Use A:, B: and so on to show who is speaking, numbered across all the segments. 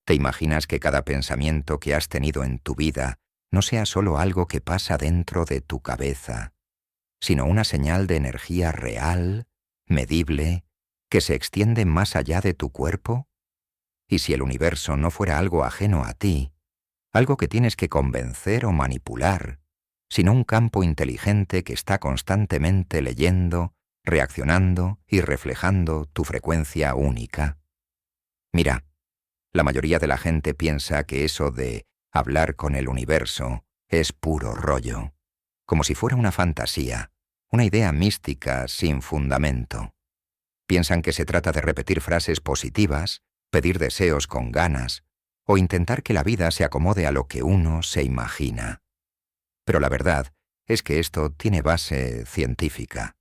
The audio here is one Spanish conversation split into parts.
A: ¿Te imaginas que cada pensamiento que has tenido en tu vida no sea solo algo que pasa dentro de tu cabeza, sino una señal de energía real, medible, que se extiende más allá de tu cuerpo? Y si el universo no fuera algo ajeno a ti, algo que tienes que convencer o manipular, sino un campo inteligente que está constantemente leyendo, reaccionando y reflejando tu frecuencia única. Mira, la mayoría de la gente piensa que eso de hablar con el universo es puro rollo, como si fuera una fantasía, una idea mística sin fundamento. Piensan que se trata de repetir frases positivas, pedir deseos con ganas, o intentar que la vida se acomode a lo que uno se imagina. Pero la verdad es que esto tiene base científica,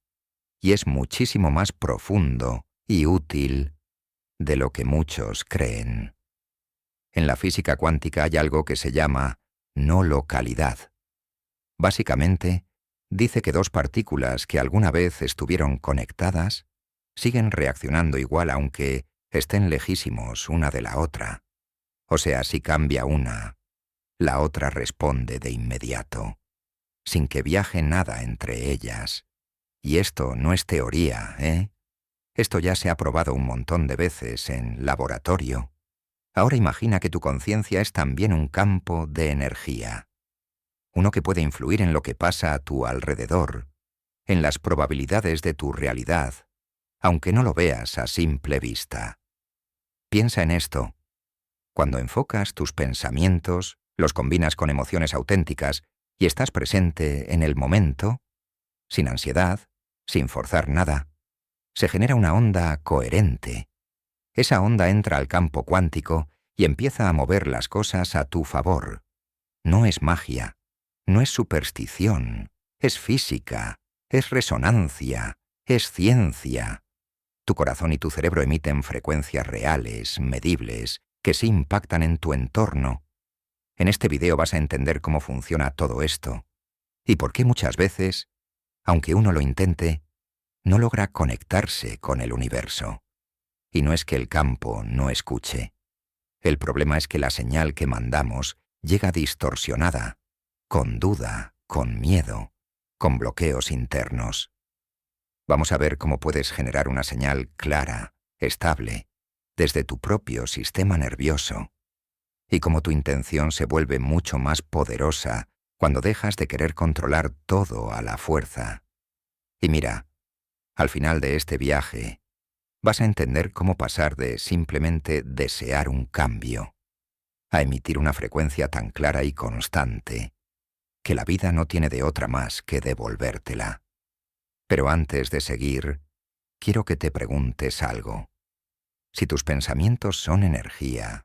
A: y es muchísimo más profundo y útil de lo que muchos creen. En la física cuántica hay algo que se llama no localidad. Básicamente, dice que dos partículas que alguna vez estuvieron conectadas siguen reaccionando igual aunque estén lejísimos una de la otra. O sea, si cambia una, la otra responde de inmediato, sin que viaje nada entre ellas. Y esto no es teoría, ¿eh? Esto ya se ha probado un montón de veces en laboratorio. Ahora imagina que tu conciencia es también un campo de energía, uno que puede influir en lo que pasa a tu alrededor, en las probabilidades de tu realidad, aunque no lo veas a simple vista. Piensa en esto. Cuando enfocas tus pensamientos, los combinas con emociones auténticas y estás presente en el momento, sin ansiedad, sin forzar nada, se genera una onda coherente. Esa onda entra al campo cuántico y empieza a mover las cosas a tu favor. No es magia, no es superstición, es física, es resonancia, es ciencia. Tu corazón y tu cerebro emiten frecuencias reales, medibles, que sí impactan en tu entorno. En este video vas a entender cómo funciona todo esto y por qué muchas veces, aunque uno lo intente, no logra conectarse con el universo. Y no es que el campo no escuche. El problema es que la señal que mandamos llega distorsionada, con duda, con miedo, con bloqueos internos. Vamos a ver cómo puedes generar una señal clara, estable, desde tu propio sistema nervioso, y cómo tu intención se vuelve mucho más poderosa cuando dejas de querer controlar todo a la fuerza. Y mira, al final de este viaje, vas a entender cómo pasar de simplemente desear un cambio a emitir una frecuencia tan clara y constante que la vida no tiene de otra más que devolvértela. Pero antes de seguir, quiero que te preguntes algo. Si tus pensamientos son energía,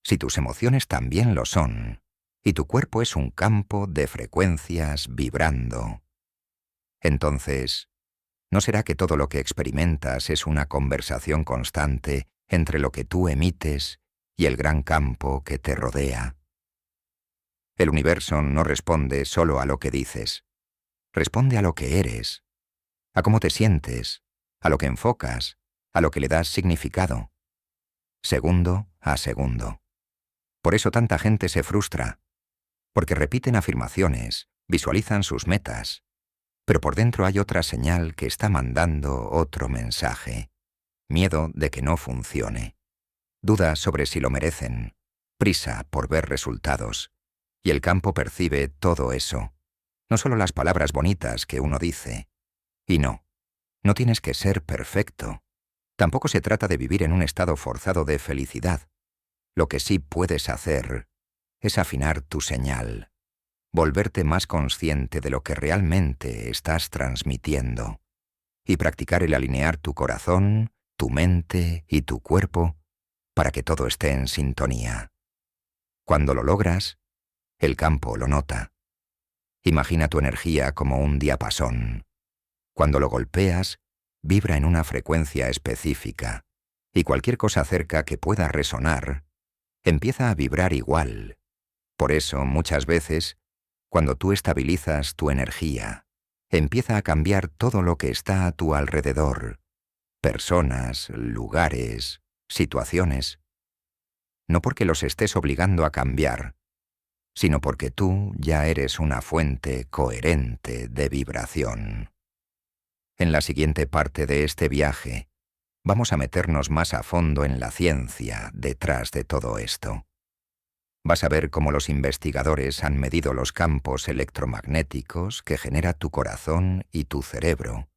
A: si tus emociones también lo son, y tu cuerpo es un campo de frecuencias vibrando, entonces, ¿no será que todo lo que experimentas es una conversación constante entre lo que tú emites y el gran campo que te rodea? El universo no responde solo a lo que dices. Responde a lo que eres, a cómo te sientes, a lo que enfocas, a lo que le das significado. Segundo a segundo. Por eso tanta gente se frustra, porque repiten afirmaciones, visualizan sus metas, pero por dentro hay otra señal que está mandando otro mensaje. Miedo de que no funcione. Dudas sobre si lo merecen. Prisa por ver resultados. Y el campo percibe todo eso. No solo las palabras bonitas que uno dice. Y no tienes que ser perfecto. Tampoco se trata de vivir en un estado forzado de felicidad. Lo que sí puedes hacer es afinar tu señal. Volverte más consciente de lo que realmente estás transmitiendo y practicar el alinear tu corazón, tu mente y tu cuerpo para que todo esté en sintonía. Cuando lo logras, el campo lo nota. Imagina tu energía como un diapasón. Cuando lo golpeas, vibra en una frecuencia específica y cualquier cosa cerca que pueda resonar empieza a vibrar igual. Por eso, muchas veces, cuando tú estabilizas tu energía, empieza a cambiar todo lo que está a tu alrededor. Personas, lugares, situaciones. no porque los estés obligando a cambiar, sino porque tú ya eres una fuente coherente de vibración. En la siguiente parte de este viaje, vamos a meternos más a fondo en la ciencia detrás de todo esto. Vas a ver cómo los investigadores han medido los campos electromagnéticos que genera tu corazón y tu cerebro,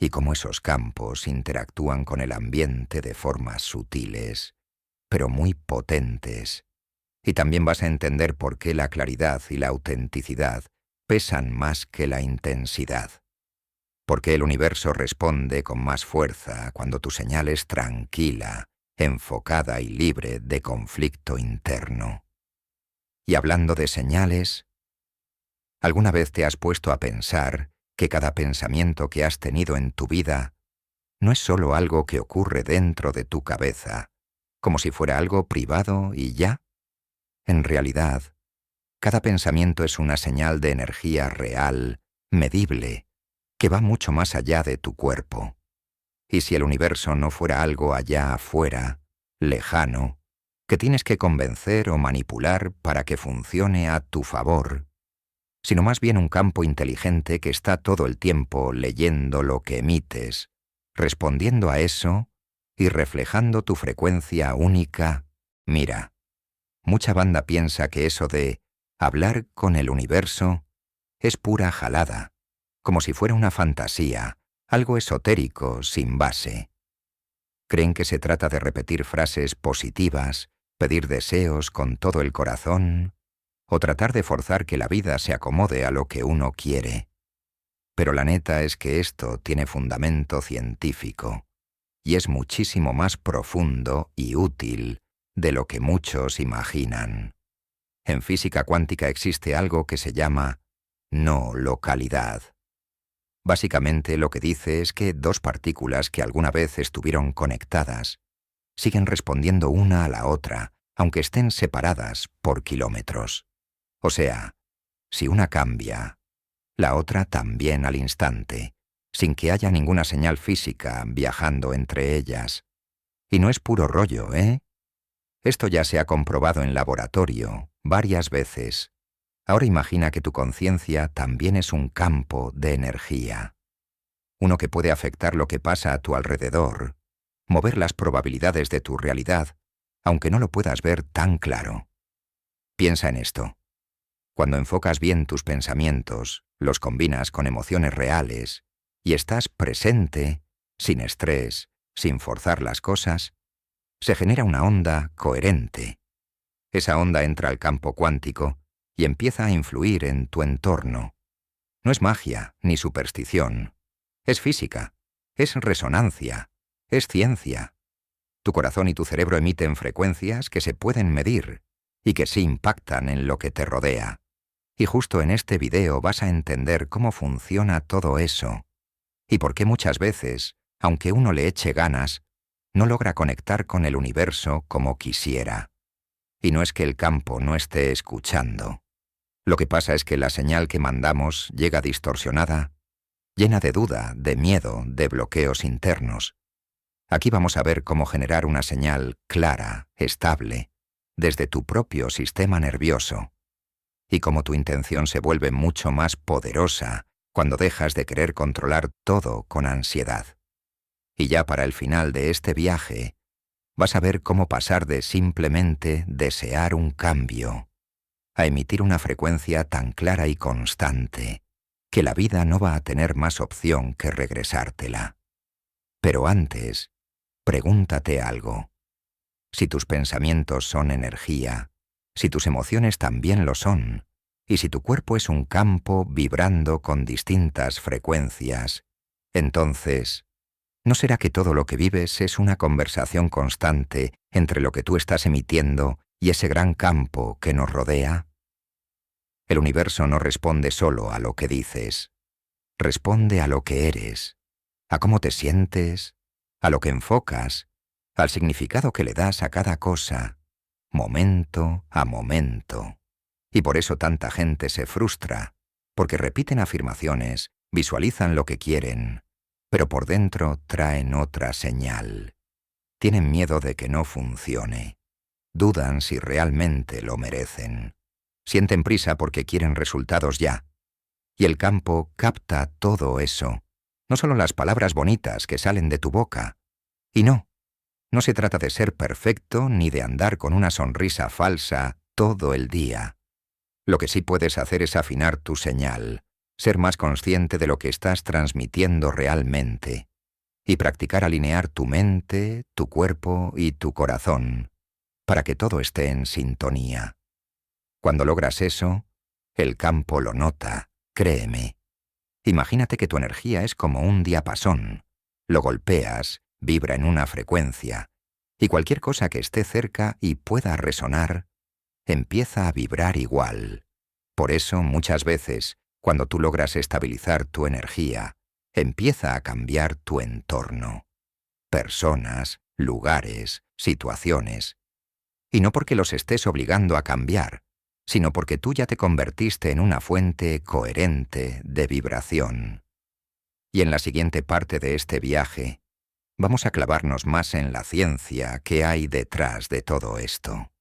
A: y cómo esos campos interactúan con el ambiente de formas sutiles, pero muy potentes. Y también vas a entender por qué la claridad y la autenticidad pesan más que la intensidad. Por qué el universo responde con más fuerza cuando tu señal es tranquila, enfocada y libre de conflicto interno. Y hablando de señales, ¿alguna vez te has puesto a pensar que cada pensamiento que has tenido en tu vida no es solo algo que ocurre dentro de tu cabeza, como si fuera algo privado y ya? En realidad, cada pensamiento es una señal de energía real, medible, que va mucho más allá de tu cuerpo. Y si el universo no fuera algo allá afuera, lejano, que tienes que convencer o manipular para que funcione a tu favor, sino más bien un campo inteligente que está todo el tiempo leyendo lo que emites, respondiendo a eso y reflejando tu frecuencia única, mira, mucha banda piensa que eso de hablar con el universo es pura jalada, como si fuera una fantasía, algo esotérico, sin base. Creen que se trata de repetir frases positivas, pedir deseos con todo el corazón, o tratar de forzar que la vida se acomode a lo que uno quiere. Pero la neta es que esto tiene fundamento científico, y es muchísimo más profundo y útil de lo que muchos imaginan. En física cuántica existe algo que se llama no localidad. Básicamente lo que dice es que dos partículas que alguna vez estuvieron conectadas siguen respondiendo una a la otra, aunque estén separadas por kilómetros. O sea, si una cambia, la otra también al instante, sin que haya ninguna señal física viajando entre ellas. Y no es puro rollo, ¿eh? Esto ya se ha comprobado en laboratorio varias veces. Ahora imagina que tu conciencia también es un campo de energía. Uno que puede afectar lo que pasa a tu alrededor, mover las probabilidades de tu realidad, aunque no lo puedas ver tan claro. Piensa en esto. Cuando enfocas bien tus pensamientos, los combinas con emociones reales y estás presente, sin estrés, sin forzar las cosas, se genera una onda coherente. Esa onda entra al campo cuántico y empieza a influir en tu entorno. No es magia ni superstición. Es física, es resonancia, es ciencia. Tu corazón y tu cerebro emiten frecuencias que se pueden medir y que sí impactan en lo que te rodea. Y justo en este video vas a entender cómo funciona todo eso y por qué muchas veces, aunque uno le eche ganas, no logra conectar con el universo como quisiera. Y no es que el campo no esté escuchando. Lo que pasa es que la señal que mandamos llega distorsionada, llena de duda, de miedo, de bloqueos internos. Aquí vamos a ver cómo generar una señal clara, estable, desde tu propio sistema nervioso, y cómo tu intención se vuelve mucho más poderosa cuando dejas de querer controlar todo con ansiedad. Y ya para el final de este viaje, vas a ver cómo pasar de simplemente desear un cambio a emitir una frecuencia tan clara y constante que la vida no va a tener más opción que regresártela. Pero antes, pregúntate algo. Si tus pensamientos son energía, si tus emociones también lo son, y si tu cuerpo es un campo vibrando con distintas frecuencias, entonces, ¿no será que todo lo que vives es una conversación constante entre lo que tú estás emitiendo y ese gran campo que nos rodea? El universo no responde solo a lo que dices, responde a lo que eres, a cómo te sientes, a lo que enfocas, al significado que le das a cada cosa, momento a momento. Y por eso tanta gente se frustra, porque repiten afirmaciones, visualizan lo que quieren, pero por dentro traen otra señal. Tienen miedo de que no funcione. Dudan si realmente lo merecen. Sienten prisa porque quieren resultados ya. Y el campo capta todo eso, no solo las palabras bonitas que salen de tu boca. Y no se trata de ser perfecto ni de andar con una sonrisa falsa todo el día. Lo que sí puedes hacer es afinar tu señal, ser más consciente de lo que estás transmitiendo realmente, y practicar alinear tu mente, tu cuerpo y tu corazón, para que todo esté en sintonía. Cuando logras eso, el campo lo nota, créeme. Imagínate que tu energía es como un diapasón. Lo golpeas, vibra en una frecuencia, y cualquier cosa que esté cerca y pueda resonar, empieza a vibrar igual. Por eso, muchas veces, cuando tú logras estabilizar tu energía, empieza a cambiar tu entorno. Personas, lugares, situaciones. Y no porque los estés obligando a cambiar, sino porque tú ya te convertiste en una fuente coherente de vibración. Y en la siguiente parte de este viaje, vamos a clavarnos más en la ciencia que hay detrás de todo esto.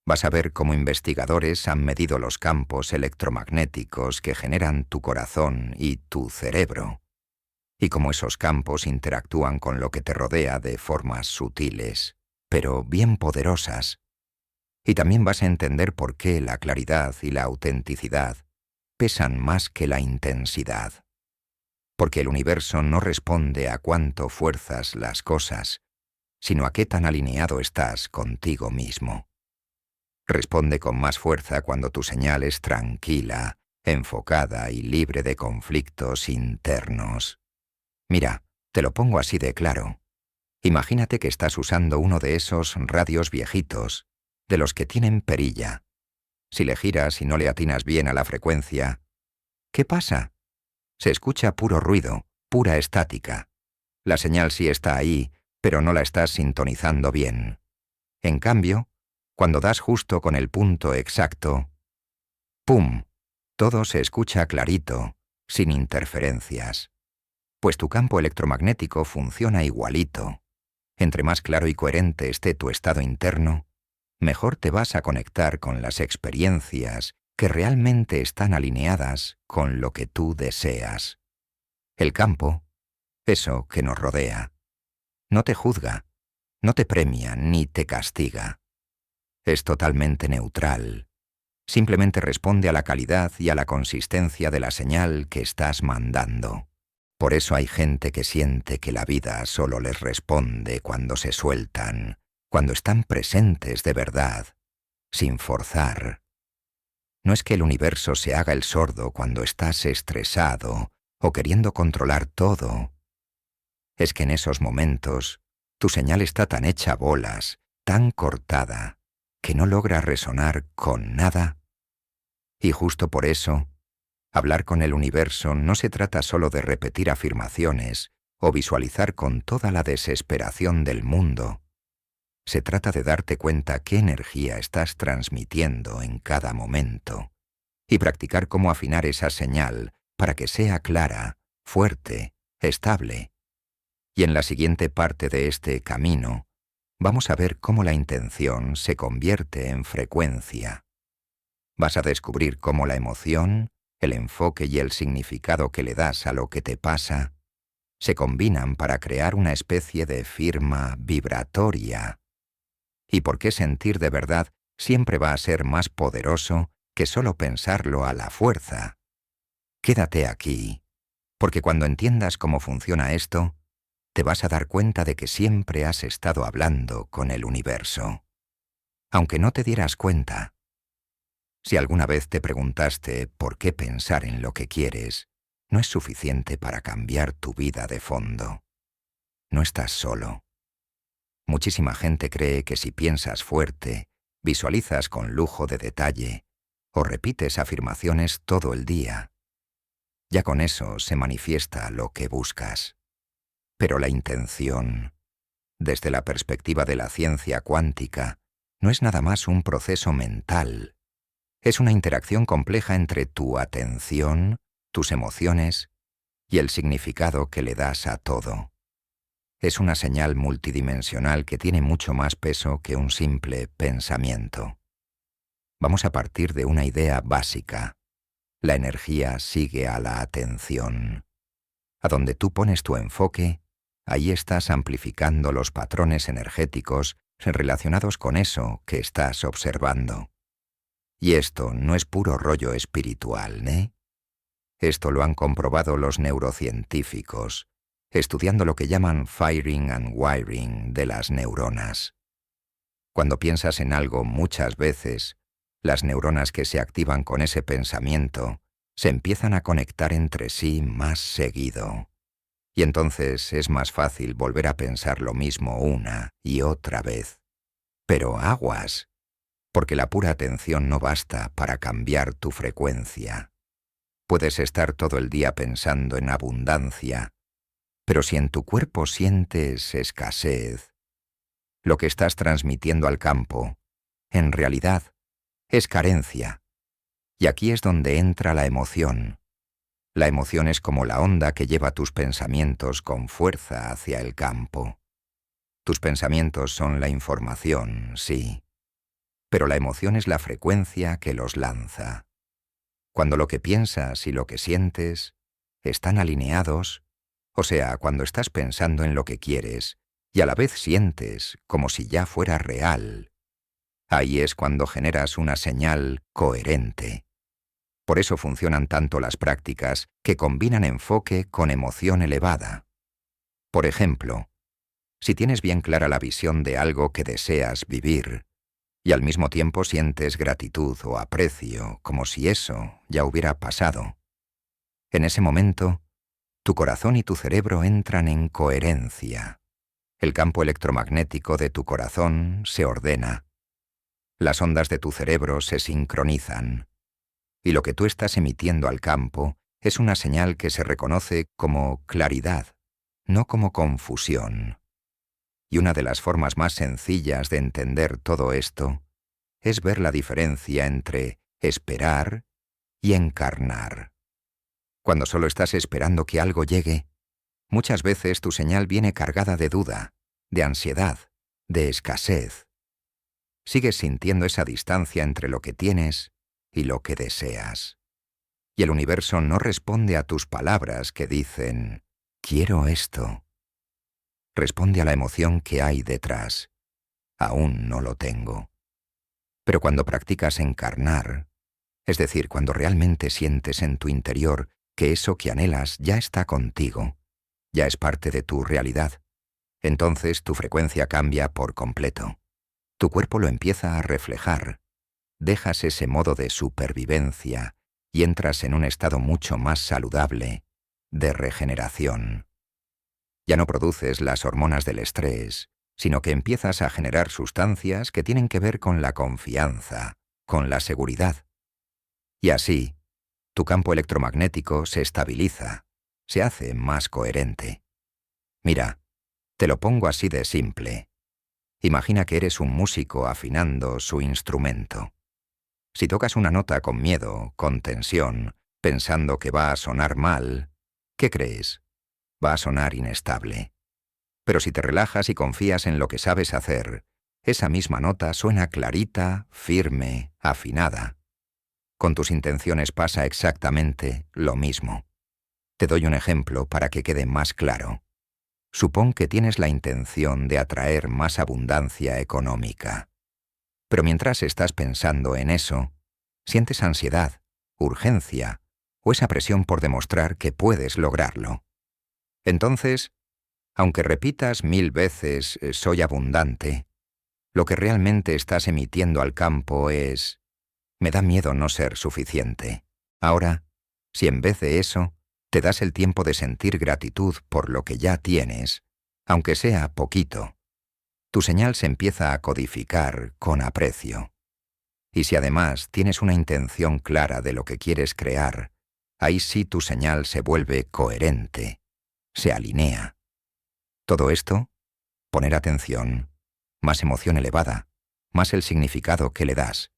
A: Vas a ver cómo investigadores han medido los campos electromagnéticos que generan tu corazón y tu cerebro, y cómo esos campos interactúan con lo que te rodea de formas sutiles, pero bien poderosas. Y también vas a entender por qué la claridad y la autenticidad pesan más que la intensidad. Porque el universo no responde a cuánto fuerzas las cosas, sino a qué tan alineado estás contigo mismo. Responde con más fuerza cuando tu señal es tranquila, enfocada y libre de conflictos internos. Mira, te lo pongo así de claro. Imagínate que estás usando uno de esos radios viejitos, de los que tienen perilla. Si le giras y no le atinas bien a la frecuencia, ¿qué pasa? Se escucha puro ruido, pura estática. La señal sí está ahí, pero no la estás sintonizando bien. En cambio, cuando das justo con el punto exacto, ¡pum!, todo se escucha clarito, sin interferencias. Pues tu campo electromagnético funciona igualito. Entre más claro y coherente esté tu estado interno, mejor te vas a conectar con las experiencias que realmente están alineadas con lo que tú deseas. El campo, eso que nos rodea, no te juzga, no te premia ni te castiga. Es totalmente neutral. Simplemente responde a la calidad y a la consistencia de la señal que estás mandando. Por eso hay gente que siente que la vida solo les responde cuando se sueltan, cuando están presentes de verdad, sin forzar. No es que el universo se haga el sordo cuando estás estresado o queriendo controlar todo. Es que en esos momentos tu señal está tan hecha bolas, tan cortada, que no logra resonar con nada. Y justo por eso, hablar con el universo no se trata solo de repetir afirmaciones o visualizar con toda la desesperación del mundo. Se trata de darte cuenta qué energía estás transmitiendo en cada momento y practicar cómo afinar esa señal para que sea clara, fuerte, estable. Y en la siguiente parte de este camino, vamos a ver cómo la intención se convierte en frecuencia. Vas a descubrir cómo la emoción, el enfoque y el significado que le das a lo que te pasa se combinan para crear una especie de firma vibratoria. Y por qué sentir de verdad siempre va a ser más poderoso que solo pensarlo a la fuerza. Quédate aquí, porque cuando entiendas cómo funciona esto, te vas a dar cuenta de que siempre has estado hablando con el universo, aunque no te dieras cuenta. Si alguna vez te preguntaste por qué pensar en lo que quieres, no es suficiente para cambiar tu vida de fondo. No estás solo. Muchísima gente cree que si piensas fuerte, visualizas con lujo de detalle o repites afirmaciones todo el día, ya con eso se manifiesta lo que buscas. Pero la intención, desde la perspectiva de la ciencia cuántica, no es nada más un proceso mental. Es una interacción compleja entre tu atención, tus emociones y el significado que le das a todo. es una señal multidimensional que tiene mucho más peso que un simple pensamiento. Vamos a partir de una idea básica. La energía sigue a la atención. A donde tú pones tu enfoque, ahí estás amplificando los patrones energéticos relacionados con eso que estás observando. Y esto no es puro rollo espiritual, ¿eh? Esto lo han comprobado los neurocientíficos, estudiando lo que llaman firing and wiring de las neuronas. Cuando piensas en algo muchas veces, las neuronas que se activan con ese pensamiento se empiezan a conectar entre sí más seguido. Y entonces es más fácil volver a pensar lo mismo una y otra vez. Pero aguas, porque la pura atención no basta para cambiar tu frecuencia. Puedes estar todo el día pensando en abundancia, pero si en tu cuerpo sientes escasez, lo que estás transmitiendo al campo, en realidad, es carencia. Y aquí es donde entra la emoción. La emoción es como la onda que lleva tus pensamientos con fuerza hacia el campo. Tus pensamientos son la información, sí, pero la emoción es la frecuencia que los lanza. Cuando lo que piensas y lo que sientes están alineados, o sea, cuando estás pensando en lo que quieres y a la vez sientes como si ya fuera real, ahí es cuando generas una señal coherente. Por eso funcionan tanto las prácticas que combinan enfoque con emoción elevada. Por ejemplo, si tienes bien clara la visión de algo que deseas vivir, y al mismo tiempo sientes gratitud o aprecio, como si eso ya hubiera pasado, en ese momento, tu corazón y tu cerebro entran en coherencia. El campo electromagnético de tu corazón se ordena. Las ondas de tu cerebro se sincronizan. Y lo que tú estás emitiendo al campo es una señal que se reconoce como claridad, no como confusión. Y una de las formas más sencillas de entender todo esto es ver la diferencia entre esperar y encarnar. Cuando solo estás esperando que algo llegue, muchas veces tu señal viene cargada de duda, de ansiedad, de escasez. Sigues sintiendo esa distancia entre lo que tienes y lo que deseas. Y el universo no responde a tus palabras que dicen, quiero esto. Responde a la emoción que hay detrás. Aún no lo tengo. Pero cuando practicas encarnar, es decir, cuando realmente sientes en tu interior que eso que anhelas ya está contigo, ya es parte de tu realidad, entonces tu frecuencia cambia por completo. Tu cuerpo lo empieza a reflejar. Dejas ese modo de supervivencia y entras en un estado mucho más saludable, de regeneración. Ya no produces las hormonas del estrés, sino que empiezas a generar sustancias que tienen que ver con la confianza, con la seguridad. Y así, tu campo electromagnético se estabiliza, se hace más coherente. Mira, te lo pongo así de simple. Imagina que eres un músico afinando su instrumento. Si tocas una nota con miedo, con tensión, pensando que va a sonar mal, ¿qué crees? Va a sonar inestable. Pero si te relajas y confías en lo que sabes hacer, esa misma nota suena clarita, firme, afinada. Con tus intenciones pasa exactamente lo mismo. Te doy un ejemplo para que quede más claro. Supón que tienes la intención de atraer más abundancia económica. Pero mientras estás pensando en eso, sientes ansiedad, urgencia o esa presión por demostrar que puedes lograrlo. Entonces, aunque repitas 1000 veces «soy abundante», lo que realmente estás emitiendo al campo es «me da miedo no ser suficiente». Ahora, si en vez de eso, te das el tiempo de sentir gratitud por lo que ya tienes, aunque sea poquito, tu señal se empieza a codificar con aprecio. Y si además tienes una intención clara de lo que quieres crear, ahí sí tu señal se vuelve coherente, se alinea. Todo esto, poner atención, más emoción elevada, más el significado que le das,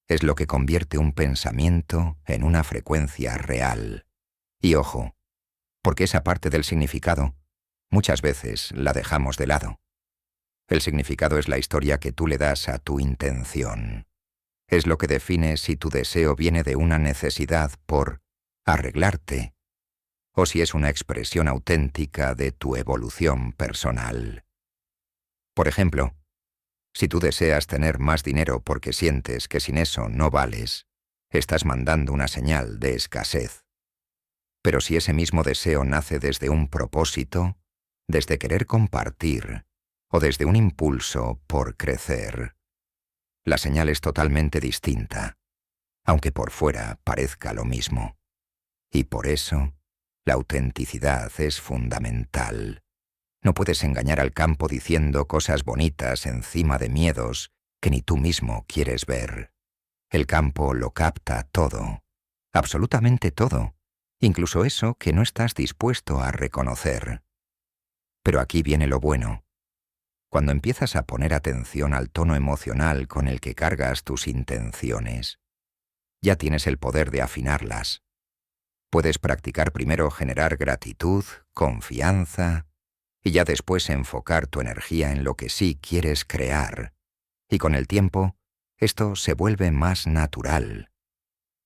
A: es lo que convierte un pensamiento en una frecuencia real. Y ojo, porque esa parte del significado Muchas veces la dejamos de lado. El significado es la historia que tú le das a tu intención. Es lo que define si tu deseo viene de una necesidad por arreglarte o si es una expresión auténtica de tu evolución personal. Por ejemplo, si tú deseas tener más dinero porque sientes que sin eso no vales, estás mandando una señal de escasez. Pero si ese mismo deseo nace desde un propósito, desde querer compartir o desde un impulso por crecer, la señal es totalmente distinta, aunque por fuera parezca lo mismo. Y por eso, la autenticidad es fundamental. No puedes engañar al campo diciendo cosas bonitas encima de miedos que ni tú mismo quieres ver. El campo lo capta todo, absolutamente todo, incluso eso que no estás dispuesto a reconocer. Pero aquí viene lo bueno. Cuando empiezas a poner atención al tono emocional con el que cargas tus intenciones, ya tienes el poder de afinarlas. Puedes practicar primero generar gratitud, confianza, y ya después enfocar tu energía en lo que sí quieres crear. Y con el tiempo, esto se vuelve más natural.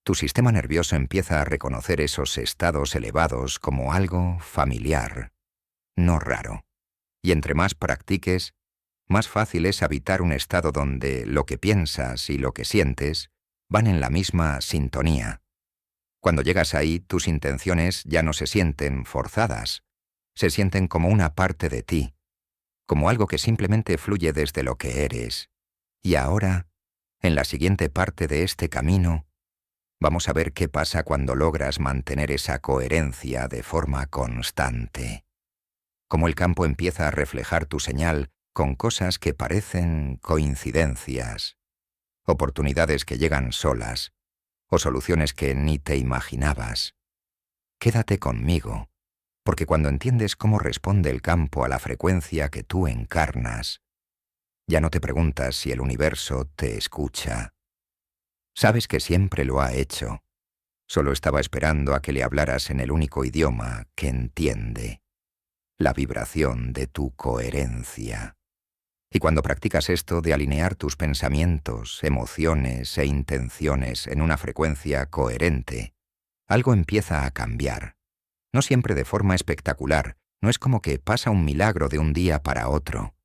A: Tu sistema nervioso empieza a reconocer esos estados elevados como algo familiar, no raro. Y entre más practiques, más fácil es habitar un estado donde lo que piensas y lo que sientes van en la misma sintonía. Cuando llegas ahí, tus intenciones ya no se sienten forzadas, se sienten como una parte de ti, como algo que simplemente fluye desde lo que eres. Y ahora, en la siguiente parte de este camino, vamos a ver qué pasa cuando logras mantener esa coherencia de forma constante. Cómo el campo empieza a reflejar tu señal con cosas que parecen coincidencias, oportunidades que llegan solas, o soluciones que ni te imaginabas. Quédate conmigo, porque cuando entiendes cómo responde el campo a la frecuencia que tú encarnas, ya no te preguntas si el universo te escucha. Sabes que siempre lo ha hecho. Solo estaba esperando a que le hablaras en el único idioma que entiende, la vibración de tu coherencia. Y cuando practicas esto de alinear tus pensamientos, emociones e intenciones en una frecuencia coherente, algo empieza a cambiar. No siempre de forma espectacular, no es como que pasa un milagro de un día para otro.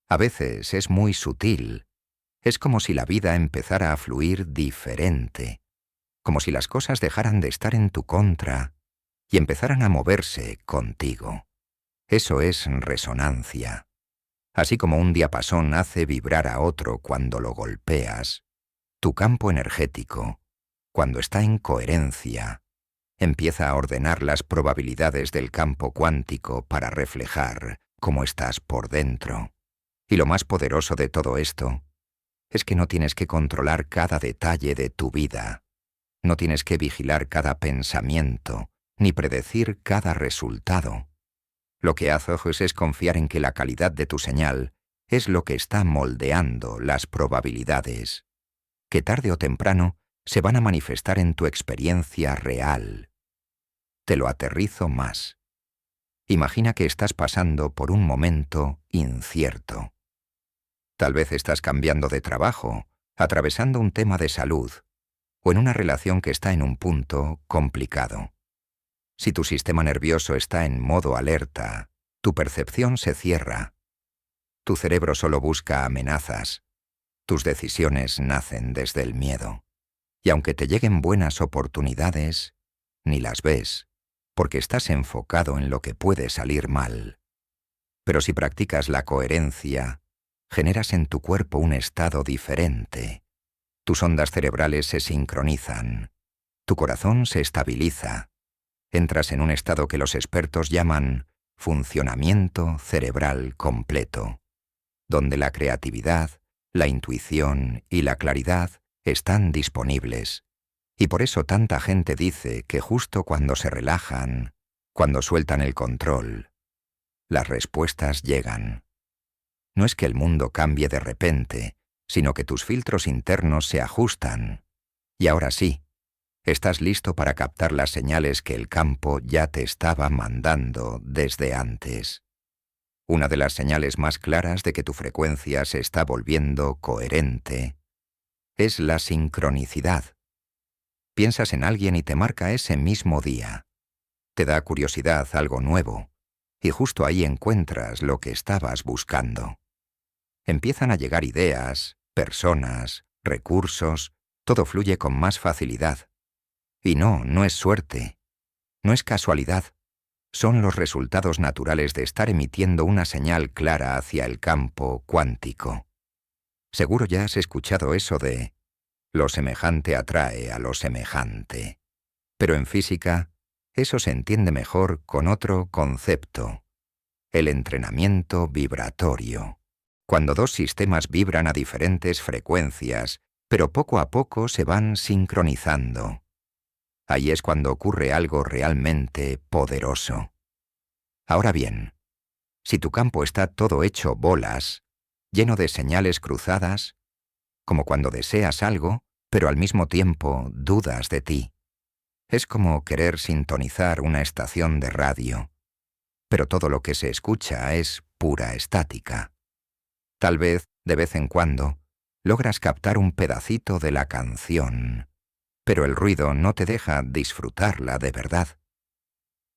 A: A veces es muy sutil. Es como si la vida empezara a fluir diferente, como si las cosas dejaran de estar en tu contra y empezaran a moverse contigo. Eso es resonancia. Así como un diapasón hace vibrar a otro cuando lo golpeas, tu campo energético, cuando está en coherencia, empieza a ordenar las probabilidades del campo cuántico para reflejar cómo estás por dentro. Y lo más poderoso de todo esto es que no tienes que controlar cada detalle de tu vida, no tienes que vigilar cada pensamiento, ni predecir cada resultado. Lo que haces es confiar en que la calidad de tu señal es lo que está moldeando las probabilidades, que tarde o temprano se van a manifestar en tu experiencia real. Te lo aterrizo más. Imagina que estás pasando por un momento incierto. Tal vez estás cambiando de trabajo, atravesando un tema de salud, o en una relación que está en un punto complicado. Si tu sistema nervioso está en modo alerta, tu percepción se cierra. Tu cerebro solo busca amenazas. Tus decisiones nacen desde el miedo. Y aunque te lleguen buenas oportunidades, ni las ves, porque estás enfocado en lo que puede salir mal. Pero si practicas la coherencia, generas en tu cuerpo un estado diferente. Tus ondas cerebrales se sincronizan. Tu corazón se estabiliza. Entras en un estado que los expertos llaman funcionamiento cerebral completo, donde la creatividad, la intuición y la claridad están disponibles. Y por eso tanta gente dice que justo cuando se relajan, cuando sueltan el control, las respuestas llegan. No es que el mundo cambie de repente, sino que tus filtros internos se ajustan. Y ahora sí, estás listo para captar las señales que el campo ya te estaba mandando desde antes. Una de las señales más claras de que tu frecuencia se está volviendo coherente es la sincronicidad. Piensas en alguien y te marca ese mismo día. Te da curiosidad algo nuevo, y justo ahí encuentras lo que estabas buscando. Empiezan a llegar ideas, personas, recursos, todo fluye con más facilidad. Y no es suerte, no es casualidad, son los resultados naturales de estar emitiendo una señal clara hacia el campo cuántico. Seguro ya has escuchado eso de lo semejante atrae a lo semejante. Pero en física, eso se entiende mejor con otro concepto: el entrenamiento vibratorio. Cuando dos sistemas vibran a diferentes frecuencias, pero poco a poco se van sincronizando. Ahí es cuando ocurre algo realmente poderoso. Ahora bien, si tu campo está todo hecho bolas, lleno de señales cruzadas, como cuando deseas algo, pero al mismo tiempo dudas de ti. Es como querer sintonizar una estación de radio, pero todo lo que se escucha es pura estática. Tal vez, de vez en cuando, logras captar un pedacito de la canción, pero el ruido no te deja disfrutarla de verdad.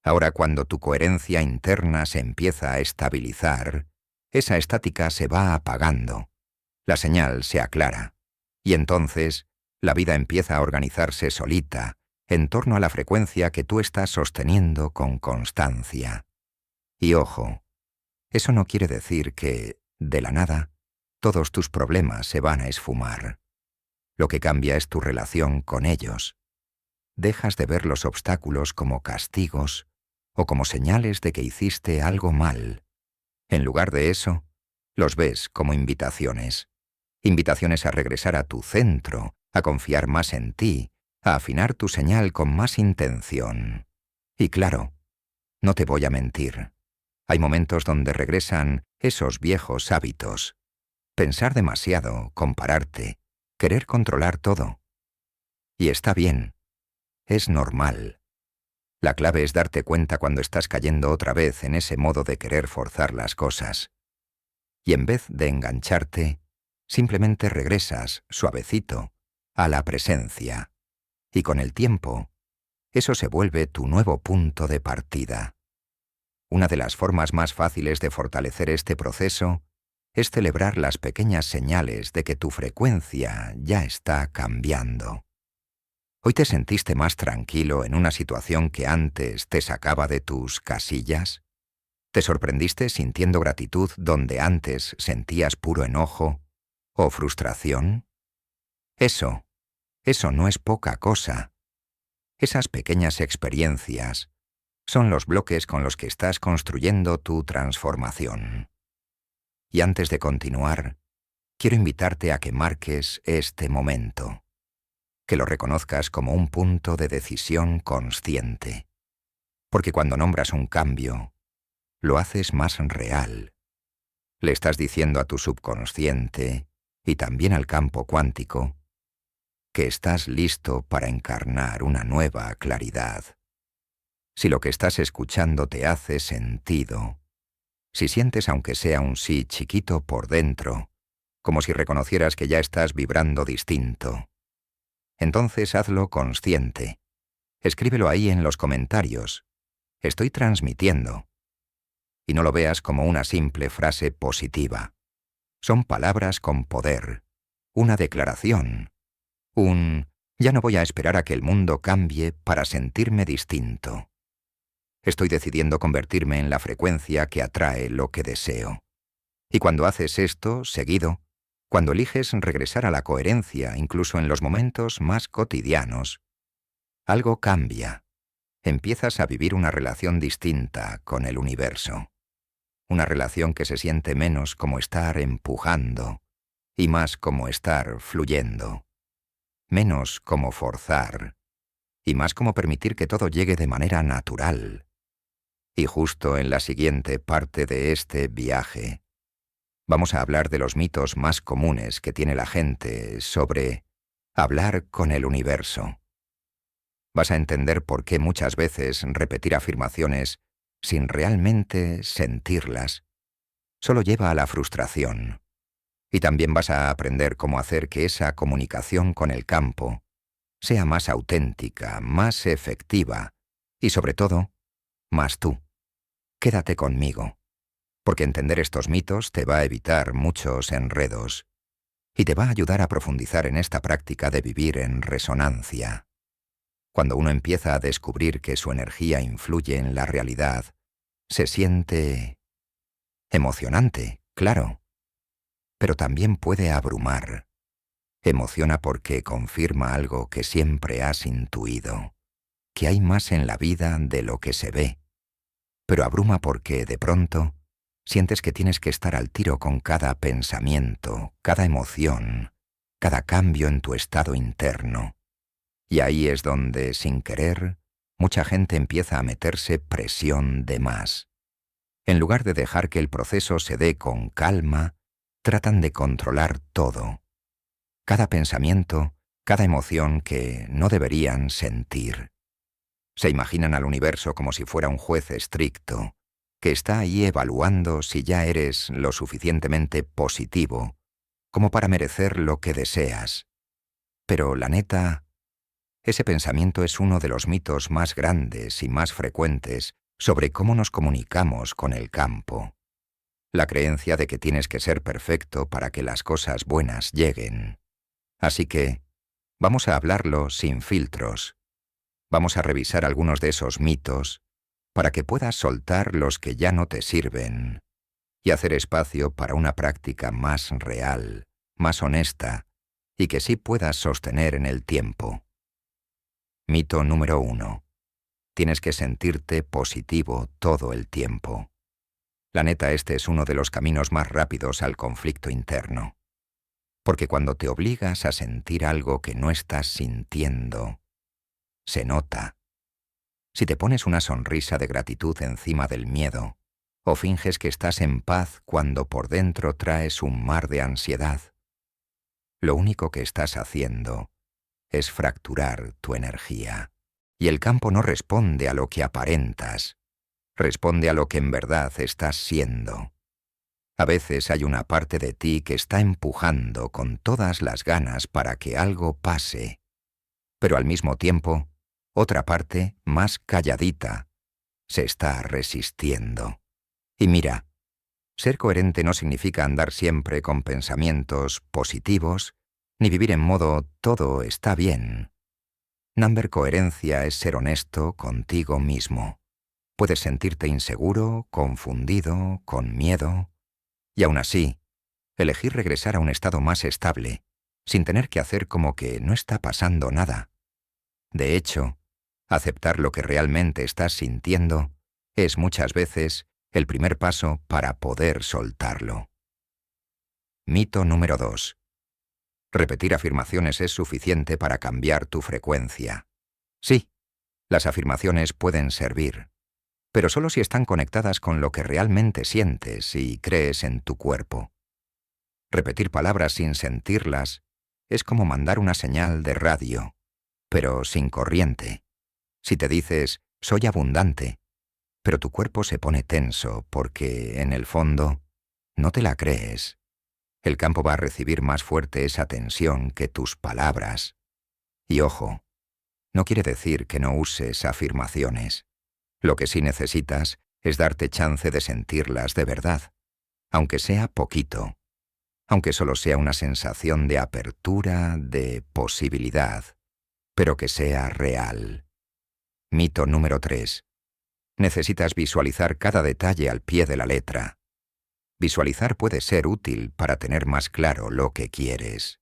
A: Ahora, cuando tu coherencia interna se empieza a estabilizar, esa estática se va apagando, la señal se aclara, y entonces la vida empieza a organizarse solita, en torno a la frecuencia que tú estás sosteniendo con constancia. Y ojo, eso no quiere decir que, de la nada, todos tus problemas se van a esfumar. Lo que cambia es tu relación con ellos. Dejas de ver los obstáculos como castigos o como señales de que hiciste algo mal. En lugar de eso, los ves como invitaciones. Invitaciones a regresar a tu centro, a confiar más en ti, a afinar tu señal con más intención. Y claro, no te voy a mentir. Hay momentos donde regresan esos viejos hábitos. Pensar demasiado, compararte, querer controlar todo. Y está bien. Es normal. La clave es darte cuenta cuando estás cayendo otra vez en ese modo de querer forzar las cosas. Y en vez de engancharte, simplemente regresas, suavecito, a la presencia. Y con el tiempo, eso se vuelve tu nuevo punto de partida. Una de las formas más fáciles de fortalecer este proceso es celebrar las pequeñas señales de que tu frecuencia ya está cambiando. ¿Hoy te sentiste más tranquilo en una situación que antes te sacaba de tus casillas? ¿Te sorprendiste sintiendo gratitud donde antes sentías puro enojo o frustración? Eso no es poca cosa. Esas pequeñas experiencias son los bloques con los que estás construyendo tu transformación. Y antes de continuar, quiero invitarte a que marques este momento, que lo reconozcas como un punto de decisión consciente. Porque cuando nombras un cambio, lo haces más real. Le estás diciendo a tu subconsciente y también al campo cuántico que estás listo para encarnar una nueva claridad. Si lo que estás escuchando te hace sentido, si sientes aunque sea un sí chiquito por dentro, como si reconocieras que ya estás vibrando distinto, entonces hazlo consciente. Escríbelo ahí en los comentarios. Estoy transmitiendo. Y no lo veas como una simple frase positiva. Son palabras con poder, una declaración, ya no voy a esperar a que el mundo cambie para sentirme distinto. Estoy decidiendo convertirme en la frecuencia que atrae lo que deseo. Y cuando haces esto, seguido, cuando eliges regresar a la coherencia incluso en los momentos más cotidianos, algo cambia. Empiezas a vivir una relación distinta con el universo. Una relación que se siente menos como estar empujando y más como estar fluyendo. Menos como forzar y más como permitir que todo llegue de manera natural. Y justo en la siguiente parte de este viaje, vamos a hablar de los mitos más comunes que tiene la gente sobre hablar con el universo. Vas a entender por qué muchas veces repetir afirmaciones sin realmente sentirlas solo lleva a la frustración. Y también vas a aprender cómo hacer que esa comunicación con el campo sea más auténtica, más efectiva y, sobre todo, más tú. Quédate conmigo, porque entender estos mitos te va a evitar muchos enredos y te va a ayudar a profundizar en esta práctica de vivir en resonancia. Cuando uno empieza a descubrir que su energía influye en la realidad, se siente emocionante, claro, pero también puede abrumar. Emociona porque confirma algo que siempre has intuido, que hay más en la vida de lo que se ve, pero abruma porque, de pronto, sientes que tienes que estar al tiro con cada pensamiento, cada emoción, cada cambio en tu estado interno. Y ahí es donde, sin querer, mucha gente empieza a meterse presión de más. En lugar de dejar que el proceso se dé con calma, tratan de controlar todo. Cada pensamiento, cada emoción que no deberían sentir. Se imaginan al universo como si fuera un juez estricto, que está ahí evaluando si ya eres lo suficientemente positivo como para merecer lo que deseas. Pero la neta, ese pensamiento es uno de los mitos más grandes y más frecuentes sobre cómo nos comunicamos con el campo. La creencia de que tienes que ser perfecto para que las cosas buenas lleguen. Así que, vamos a hablarlo sin filtros. Vamos a revisar algunos de esos mitos para que puedas soltar los que ya no te sirven y hacer espacio para una práctica más real, más honesta y que sí puedas sostener en el tiempo. Mito número 1. Tienes que sentirte positivo todo el tiempo. La neta, este es uno de los caminos más rápidos al conflicto interno. Porque cuando te obligas a sentir algo que no estás sintiendo, se nota. Si te pones una sonrisa de gratitud encima del miedo, o finges que estás en paz cuando por dentro traes un mar de ansiedad, lo único que estás haciendo es fracturar tu energía. Y el campo no responde a lo que aparentas, responde a lo que en verdad estás siendo. A veces hay una parte de ti que está empujando con todas las ganas para que algo pase, pero al mismo tiempo, otra parte, más calladita, se está resistiendo. Y mira, ser coherente no significa andar siempre con pensamientos positivos, ni vivir en modo todo está bien. Number coherencia es ser honesto contigo mismo. Puedes sentirte inseguro, confundido, con miedo, y aún así, elegir regresar a un estado más estable, sin tener que hacer como que no está pasando nada. De hecho, aceptar lo que realmente estás sintiendo es muchas veces el primer paso para poder soltarlo. Mito número 2. Repetir afirmaciones es suficiente para cambiar tu frecuencia. Sí, las afirmaciones pueden servir, pero solo si están conectadas con lo que realmente sientes y crees en tu cuerpo. Repetir palabras sin sentirlas es como mandar una señal de radio, pero sin corriente. Si te dices, soy abundante, pero tu cuerpo se pone tenso porque, en el fondo, no te la crees. El campo va a recibir más fuerte esa tensión que tus palabras. Y ojo, no quiere decir que no uses afirmaciones. Lo que sí necesitas es darte chance de sentirlas de verdad, aunque sea poquito, aunque solo sea una sensación de apertura, de posibilidad, pero que sea real. Mito número 3. Necesitas visualizar cada detalle al pie de la letra. Visualizar puede ser útil para tener más claro lo que quieres.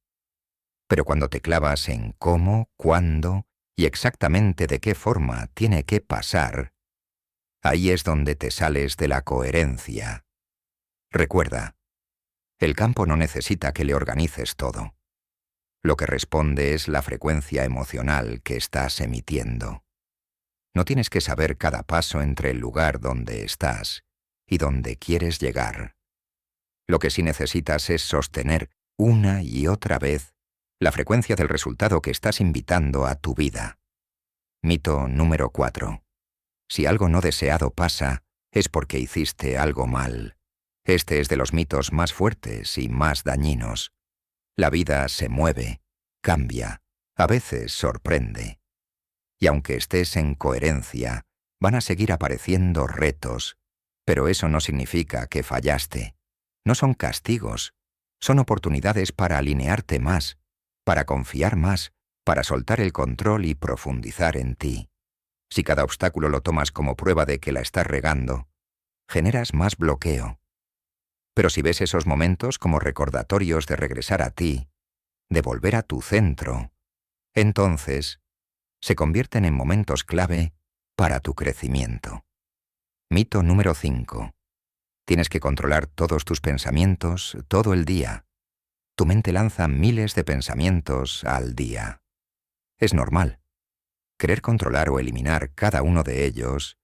A: Pero cuando te clavas en cómo, cuándo y exactamente de qué forma tiene que pasar, ahí es donde te sales de la coherencia. Recuerda, el campo no necesita que le organices todo. Lo que responde es la frecuencia emocional que estás emitiendo. No tienes que saber cada paso entre el lugar donde estás y donde quieres llegar. Lo que sí necesitas es sostener una y otra vez la frecuencia del resultado que estás invitando a tu vida. Mito número 4. Si algo no deseado pasa, es porque hiciste algo mal. Este es de los mitos más fuertes y más dañinos. La vida se mueve, cambia, a veces sorprende. Y aunque estés en coherencia, van a seguir apareciendo retos, pero eso no significa que fallaste. No son castigos, son oportunidades para alinearte más, para confiar más, para soltar el control y profundizar en ti. Si cada obstáculo lo tomas como prueba de que la estás regando, generas más bloqueo. Pero si ves esos momentos como recordatorios de regresar a ti, de volver a tu centro, entonces se convierten en momentos clave para tu crecimiento. Mito número 5. Tienes que controlar todos tus pensamientos todo el día. Tu mente lanza miles de pensamientos al día. Es normal. Querer controlar o eliminar cada uno de ellos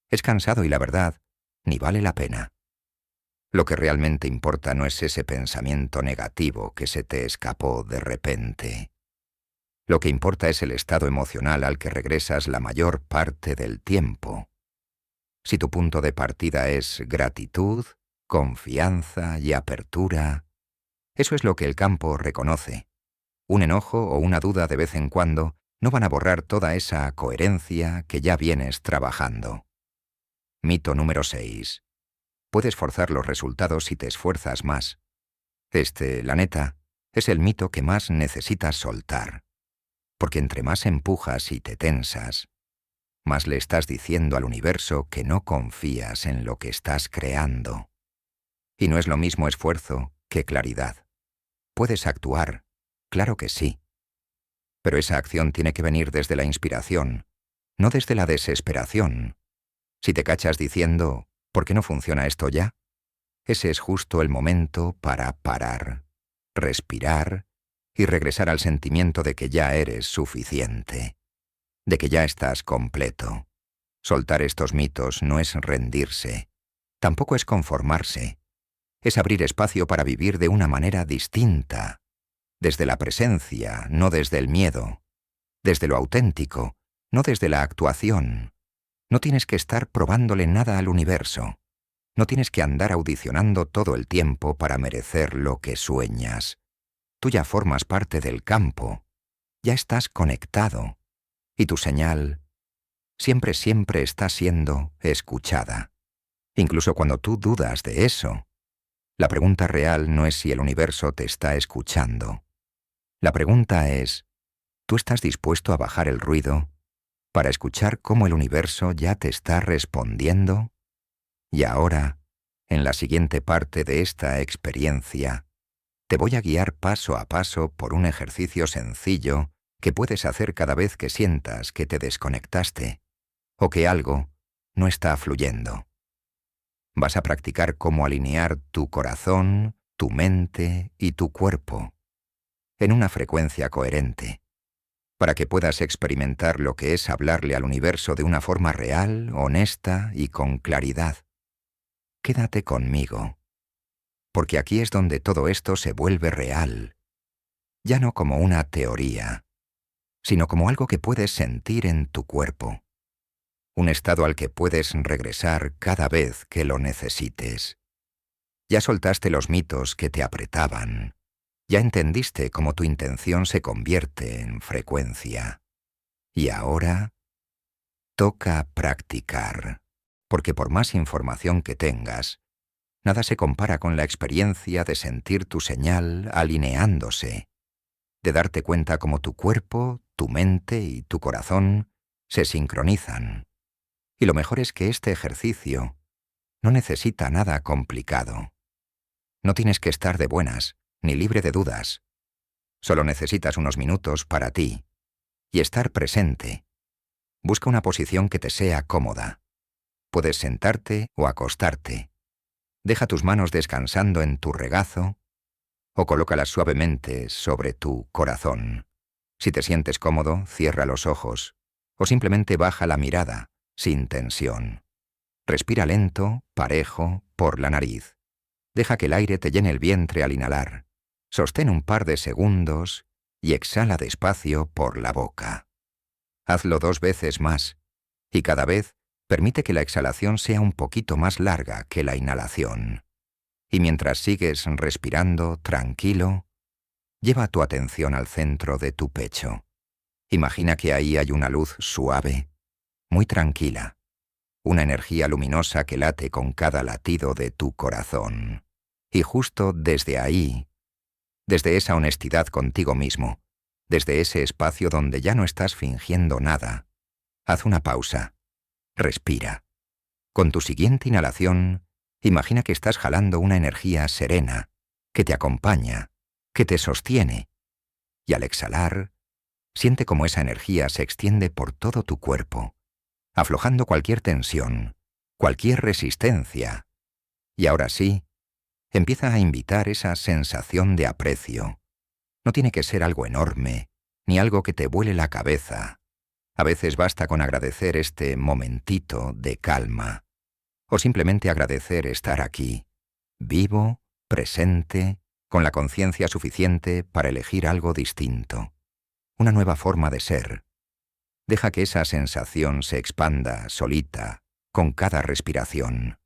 A: es cansado y la verdad, ni vale la pena. Lo que realmente importa no es ese pensamiento negativo que se te escapó de repente. Lo que importa es el estado emocional al que regresas la mayor parte del tiempo. Si tu punto de partida es gratitud, confianza y apertura, eso es lo que el campo reconoce. Un enojo o una duda de vez en cuando no van a borrar toda esa coherencia que ya vienes trabajando. Mito número 6. Puedes forzar los resultados si te esfuerzas más. La neta, es el mito que más necesitas soltar. Porque entre más empujas y te tensas, más le estás diciendo al universo que no confías en lo que estás creando. Y no es lo mismo esfuerzo que claridad. Puedes actuar, claro que sí. Pero esa acción tiene que venir desde la inspiración, no desde la desesperación. Si te cachas diciendo, ¿por qué no funciona esto ya? Ese es justo el momento para parar, respirar y regresar al sentimiento de que ya eres suficiente, de que ya estás completo. Soltar estos mitos no es rendirse, tampoco es conformarse, es abrir espacio para vivir de una manera distinta, desde la presencia, no desde el miedo, desde lo auténtico, no desde la actuación. No tienes que estar probándole nada al universo. No tienes que andar audicionando todo el tiempo para merecer lo que sueñas. Tú ya formas parte del campo. Ya estás conectado. Y tu señal siempre está siendo escuchada. Incluso cuando tú dudas de eso. La pregunta real no es si el universo te está escuchando. La pregunta es, ¿tú estás dispuesto a bajar el ruido para escuchar cómo el universo ya te está respondiendo? Y ahora, en la siguiente parte de esta experiencia, te voy a guiar paso a paso por un ejercicio sencillo que puedes hacer cada vez que sientas que te desconectaste o que algo no está fluyendo. Vas a practicar cómo alinear tu corazón, tu mente y tu cuerpo en una frecuencia coherente, para que puedas experimentar lo que es hablarle al universo de una forma real, honesta y con claridad. Quédate conmigo, porque aquí es donde todo esto se vuelve real, ya no como una teoría, sino como algo que puedes sentir en tu cuerpo, un estado al que puedes regresar cada vez que lo necesites. Ya soltaste los mitos que te apretaban, ya entendiste cómo tu intención se convierte en frecuencia. Y ahora toca practicar, porque por más información que tengas, nada se compara con la experiencia de sentir tu señal alineándose, de darte cuenta cómo tu cuerpo, tu mente y tu corazón se sincronizan. Y lo mejor es que este ejercicio no necesita nada complicado. No tienes que estar de buenas, ni libre de dudas. Solo necesitas unos minutos para ti y estar presente. Busca una posición que te sea cómoda. Puedes sentarte o acostarte. Deja tus manos descansando en tu regazo o colócalas suavemente sobre tu corazón. Si te sientes cómodo, cierra los ojos o simplemente baja la mirada, sin tensión. Respira lento, parejo, por la nariz. Deja que el aire te llene el vientre al inhalar. Sostén un par de segundos y exhala despacio por la boca. Hazlo 2 veces más y cada vez permite que la exhalación sea un poquito más larga que la inhalación. Y mientras sigues respirando tranquilo, lleva tu atención al centro de tu pecho. Imagina que ahí hay una luz suave, muy tranquila, una energía luminosa que late con cada latido de tu corazón. Y justo desde ahí, desde esa honestidad contigo mismo, desde ese espacio donde ya no estás fingiendo nada, haz una pausa, respira. Con tu siguiente inhalación, imagina que estás jalando una energía serena, que te acompaña, que te sostiene. Y al exhalar, siente cómo esa energía se extiende por todo tu cuerpo, aflojando cualquier tensión, cualquier resistencia. Y ahora sí, empieza a invitar esa sensación de aprecio. No tiene que ser algo enorme, ni algo que te vuele la cabeza. A veces basta con agradecer este momentito de calma, o simplemente agradecer estar aquí, vivo, presente, con la conciencia suficiente para elegir algo distinto, una nueva forma de ser. Deja que esa sensación se expanda solita, con cada respiración.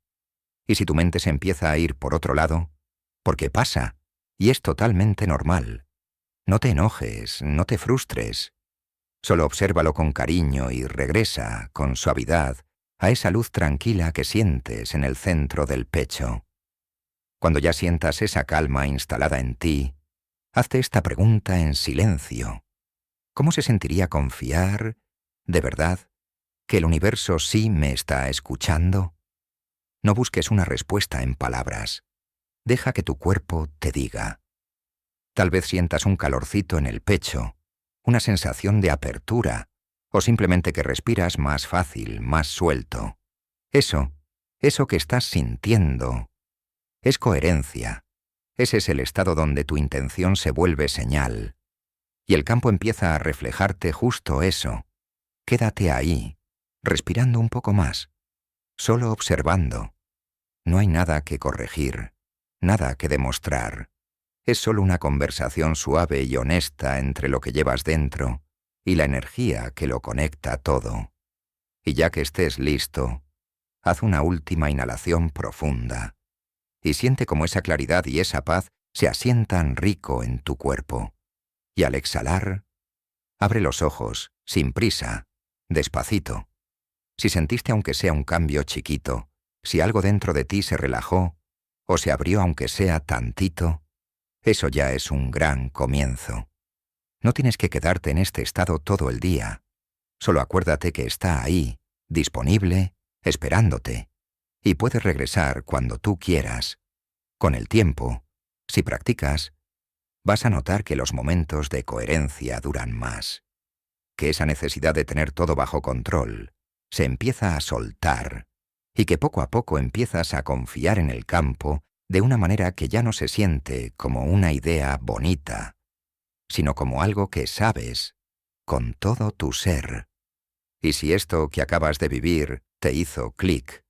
A: Y si tu mente se empieza a ir por otro lado, porque pasa, y es totalmente normal. No te enojes, no te frustres. Solo obsérvalo con cariño y regresa, con suavidad, a esa luz tranquila que sientes en el centro del pecho. Cuando ya sientas esa calma instalada en ti, hazte esta pregunta en silencio. ¿Cómo se sentiría confiar, de verdad, que el universo sí me está escuchando? No busques una respuesta en palabras. Deja que tu cuerpo te diga. Tal vez sientas un calorcito en el pecho, una sensación de apertura, o simplemente que respiras más fácil, más suelto. Eso que estás sintiendo, es coherencia. Ese es el estado donde tu intención se vuelve señal. Y el campo empieza a reflejarte justo eso. Quédate ahí, respirando un poco más, solo observando. No hay nada que corregir, nada que demostrar. Es solo una conversación suave y honesta entre lo que llevas dentro y la energía que lo conecta todo. Y ya que estés listo, haz una última inhalación profunda y siente cómo esa claridad y esa paz se asientan rico en tu cuerpo. Y al exhalar, abre los ojos, sin prisa, despacito. Si sentiste aunque sea un cambio chiquito, si algo dentro de ti se relajó o se abrió aunque sea tantito, eso ya es un gran comienzo. No tienes que quedarte en este estado todo el día. Solo acuérdate que está ahí, disponible, esperándote, y puedes regresar cuando tú quieras. Con el tiempo, si practicas, vas a notar que los momentos de coherencia duran más, que esa necesidad de tener todo bajo control se empieza a soltar y que poco a poco empiezas a confiar en el campo de una manera que ya no se siente como una idea bonita, sino como algo que sabes con todo tu ser. Y si esto que acabas de vivir te hizo clic,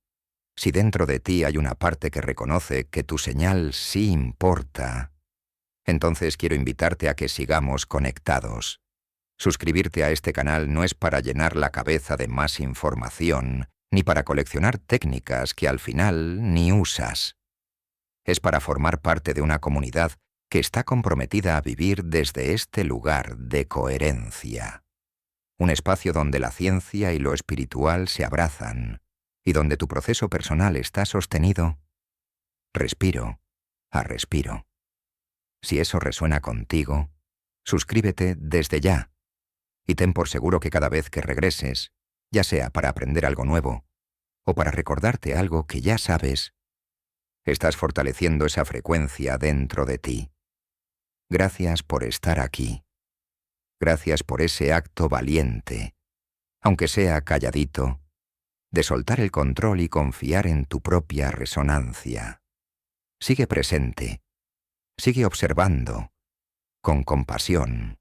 A: si dentro de ti hay una parte que reconoce que tu señal sí importa, entonces quiero invitarte a que sigamos conectados. Suscribirte a este canal no es para llenar la cabeza de más información, ni para coleccionar técnicas que al final ni usas. Es para formar parte de una comunidad que está comprometida a vivir desde este lugar de coherencia. Un espacio donde la ciencia y lo espiritual se abrazan, y donde tu proceso personal está sostenido, respiro a respiro. Si eso resuena contigo, suscríbete desde ya, y ten por seguro que cada vez que regreses, ya sea para aprender algo nuevo, o para recordarte algo que ya sabes, estás fortaleciendo esa frecuencia dentro de ti. Gracias por estar aquí. Gracias por ese acto valiente, aunque sea calladito, de soltar el control y confiar en tu propia resonancia. Sigue presente, sigue observando, con compasión,